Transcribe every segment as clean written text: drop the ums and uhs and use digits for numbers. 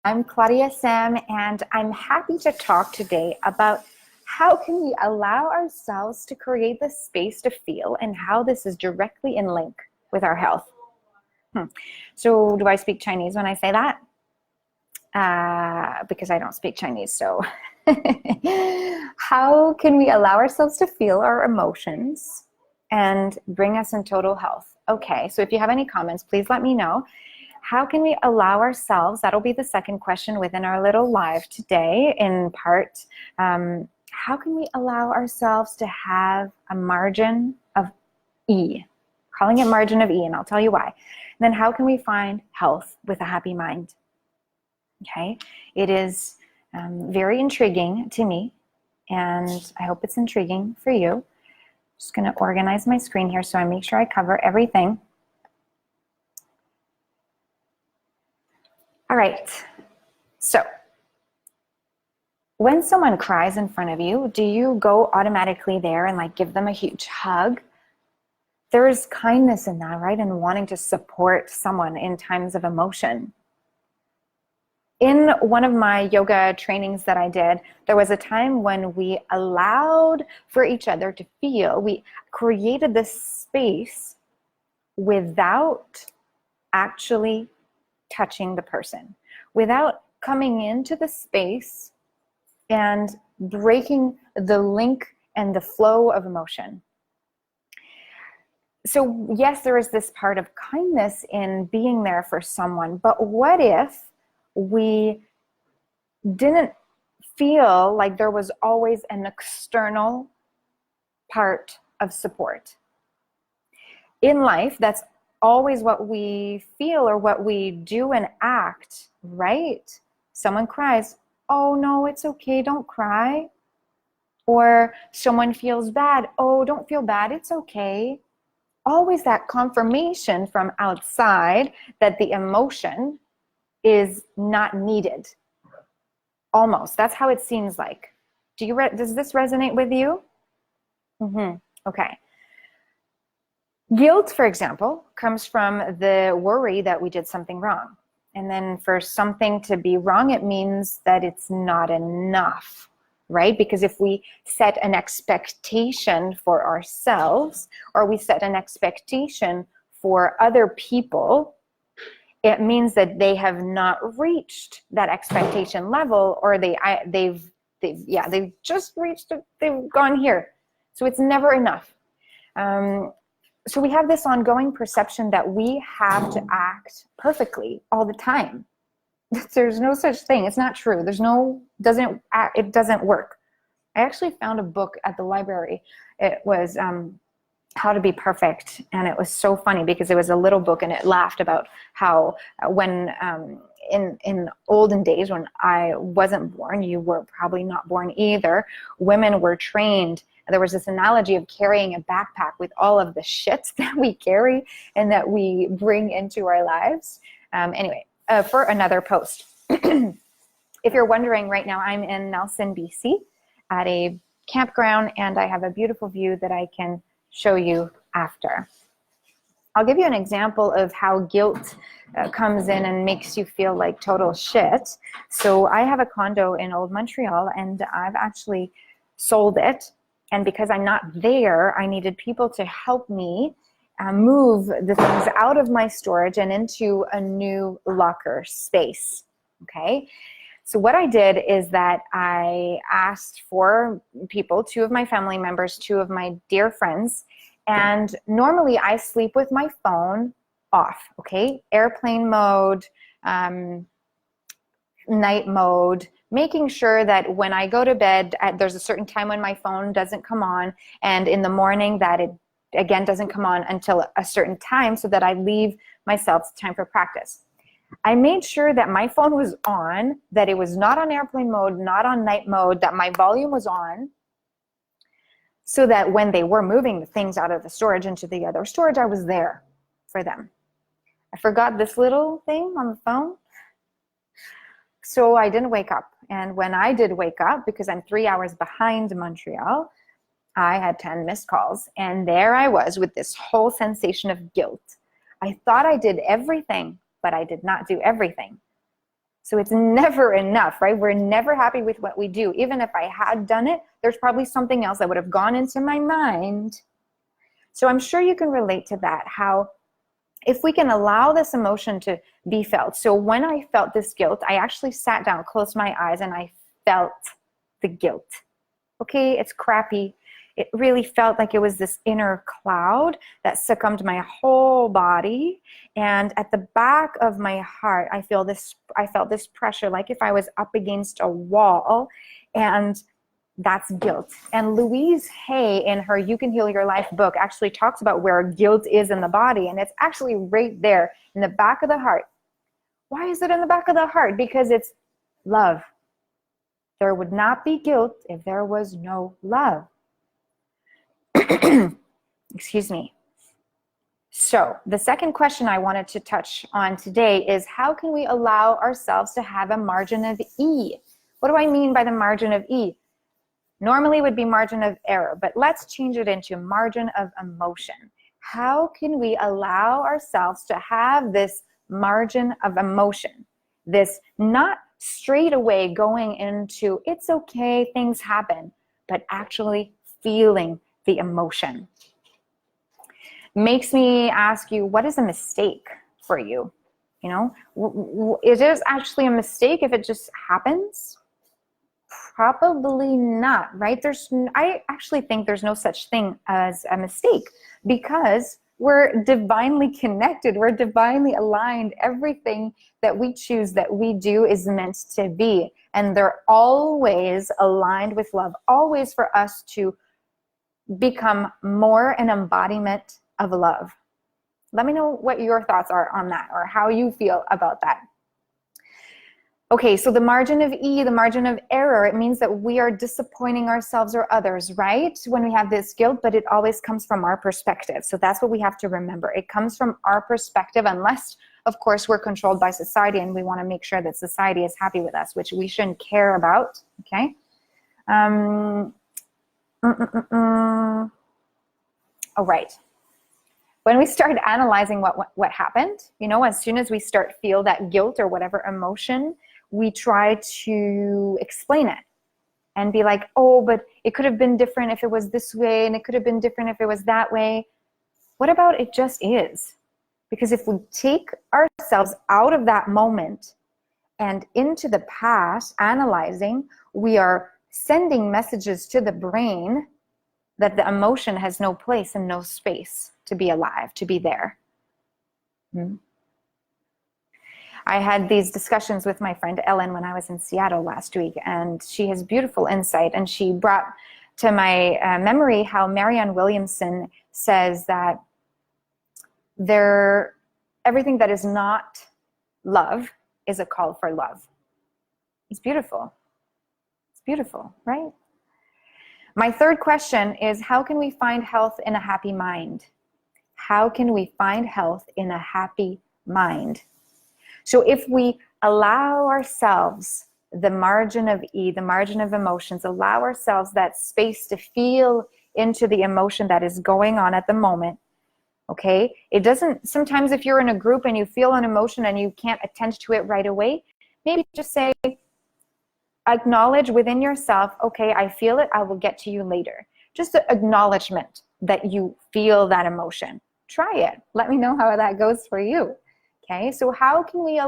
I'm Claudia-Sam, and I'm happy to talk today about how can we allow ourselves to create the space to feel and how this is directly in link with our health. So do I speak Chinese when I say that? Because I don't speak Chinese, so how can we allow ourselves to feel our emotions and bring us in total health? Okay, so if you have any comments, please let me know. How can we allow ourselves, that'll be the second question within our little live today in part, how can we allow ourselves to have a margin of E? Calling it margin of E, and I'll tell you why. And then how can we find health with a happy mind? Okay, it is very intriguing to me, and I hope it's intriguing for you. Just going to organize my screen here so I make sure I cover everything. All right, so when someone cries in front of you, do you go automatically there and like give them a huge hug? There is kindness in that, right? And wanting to support someone in times of emotion. In one of my yoga trainings that I did, there was a time when we allowed for each other to feel. We created this space without actually touching the person, without coming into the space and breaking the link and the flow of emotion. So yes, there is this part of kindness in being there for someone, but what if we didn't feel like there was always an external part of support? In life, that's always what we feel or what we do and act, right? Someone cries, oh no, it's okay, don't cry. Or someone feels bad, oh, don't feel bad, it's okay. Always that confirmation from outside that the emotion is not needed. Almost. That's how it seems like. Does this resonate with you? Okay. Guilt, for example, comes from the worry that we did something wrong. And then for something to be wrong, it means that it's not enough, right? Because if we set an expectation for ourselves, or we set an expectation for other people, it means that they have not reached that expectation level, or they've just reached it, they've gone here. So it's never enough. So we have this ongoing perception that we have to act perfectly all the time. There's no such thing. It's not true. It doesn't work. I actually found a book at the library. It was How to Be Perfect, and it was so funny because it was a little book and it laughed about how when in olden days when I wasn't born, you were probably not born either, women were trained. There was this analogy of carrying a backpack with all of the shit that we carry and that we bring into our lives. Anyway, for another post. If you're wondering, right now I'm in Nelson, BC at a campground, and I have a beautiful view that I can show you after. I'll give you an example of how guilt comes in and makes you feel like total shit. So I have a condo in Old Montreal, and I've actually sold it. And because I'm not there, I needed people to help me move the things out of my storage and into a new locker space, okay? So what I did is that I asked for people, 2 of my family members, 2 of my dear friends, and normally I sleep with my phone off, okay? Airplane mode, night mode, making sure that when I go to bed, there's a certain time when my phone doesn't come on, and in the morning that it again doesn't come on until a certain time, so that I leave myself time for practice. I made sure that my phone was on, that it was not on airplane mode, not on night mode, that my volume was on, so that when they were moving the things out of the storage into the other storage, I was there for them. I forgot this little thing on the phone, so I didn't wake up. And when I did wake up, because I'm 3 hours behind Montreal, I had 10 missed calls, and there I was with this whole sensation of guilt. I thought I did everything, but I did not do everything. So it's never enough, right? We're never happy with what we do. Even if I had done it, there's probably something else that would have gone into my mind. So I'm sure you can relate to that, how if we can allow this emotion to be felt. So when I felt this guilt, I actually sat down, closed my eyes, and I felt the guilt. Okay, it's crappy. It really felt like it was this inner cloud that succumbed my whole body. And at the back of my heart, I felt this pressure, like if I was up against a wall, and that's guilt. And Louise Hay, in her You Can Heal Your Life book, actually talks about where guilt is in the body, and it's actually right there in the back of the heart. Why is it in the back of the heart? Because it's love. There would not be guilt if there was no love. Excuse me. So the second question I wanted to touch on today is, how can we allow ourselves to have a margin of E? What do I mean by the margin of E? Normally it would be margin of error, but let's change it into margin of emotion. How can we allow ourselves to have this margin of emotion? This not straight away going into, it's okay, things happen, but actually feeling the emotion. Makes me ask you, what is a mistake for you? You know, is it actually a mistake if it just happens? Probably not, right? I actually think there's no such thing as a mistake, because we're divinely connected. We're divinely aligned. Everything that we choose, that we do, is meant to be. And they're always aligned with love, always for us to become more an embodiment of love. Let me know what your thoughts are on that, or how you feel about that. Okay, so the margin of E, the margin of error, it means that we are disappointing ourselves or others, right? When we have this guilt, but it always comes from our perspective. So that's what we have to remember. It comes from our perspective, unless, of course, we're controlled by society and we want to make sure that society is happy with us, which we shouldn't care about, okay? All right. When we start analyzing what happened, you know, as soon as we start feel that guilt or whatever emotion, we try to explain it and be like, oh, but it could have been different if it was this way, and it could have been different if it was that way. What about it just is? Because if we take ourselves out of that moment and into the past, analyzing, we are sending messages to the brain that the emotion has no place and no space to be alive, to be there. I had these discussions with my friend Ellen when I was in Seattle last week, and she has beautiful insight, and she brought to my memory how Marianne Williamson says that everything that is not love is a call for love. It's beautiful. It's beautiful, right? My third question is, how can we find health in a happy mind? How can we find health in a happy mind? So if we allow ourselves the margin of E, the margin of emotions, allow ourselves that space to feel into the emotion that is going on at the moment, okay? It doesn't, sometimes if you're in a group and you feel an emotion and you can't attend to it right away, maybe just say, acknowledge within yourself, okay, I feel it, I will get to you later. Just an acknowledgement that you feel that emotion. Try it. Let me know how that goes for you. Okay, so how can we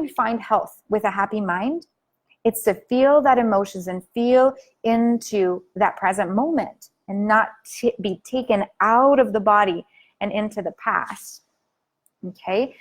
find health with a happy mind? It's to feel that emotions and feel into that present moment and not be taken out of the body and into the past. Okay,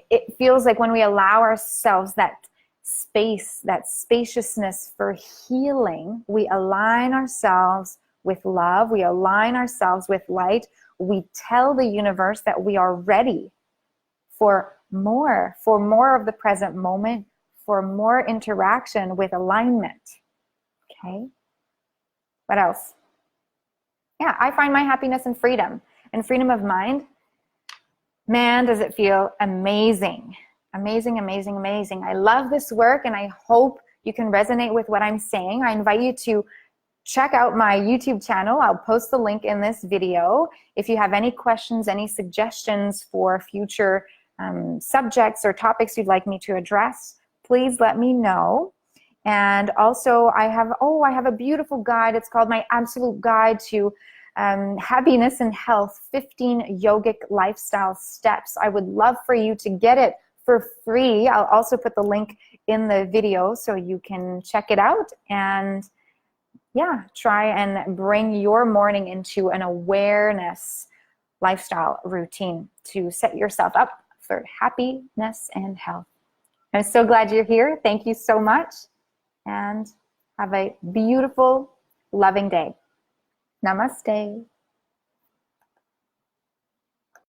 it feels like when we allow ourselves that space, that spaciousness for healing, we align ourselves with love, we align ourselves with light, we tell the universe that we are ready for more of the present moment, for more interaction with alignment. Okay, what else? Yeah, I find my happiness in freedom, and freedom of mind. Man, does it feel amazing. Amazing, amazing, amazing. I love this work, and I hope you can resonate with what I'm saying. I invite you to check out my YouTube channel. I'll post the link in this video. If you have any questions, any suggestions for future subjects or topics you'd like me to address, please let me know. And also I have a beautiful guide. It's called My Absolute Guide to Happiness and Health, 15 Yogic Lifestyle Steps. I would love for you to get it for free. I'll also put the link in the video so you can check it out and yeah, try and bring your morning into an awareness lifestyle routine to set yourself up for happiness and health. I'm so glad you're here. Thank you so much. And have a beautiful, loving day. Namaste.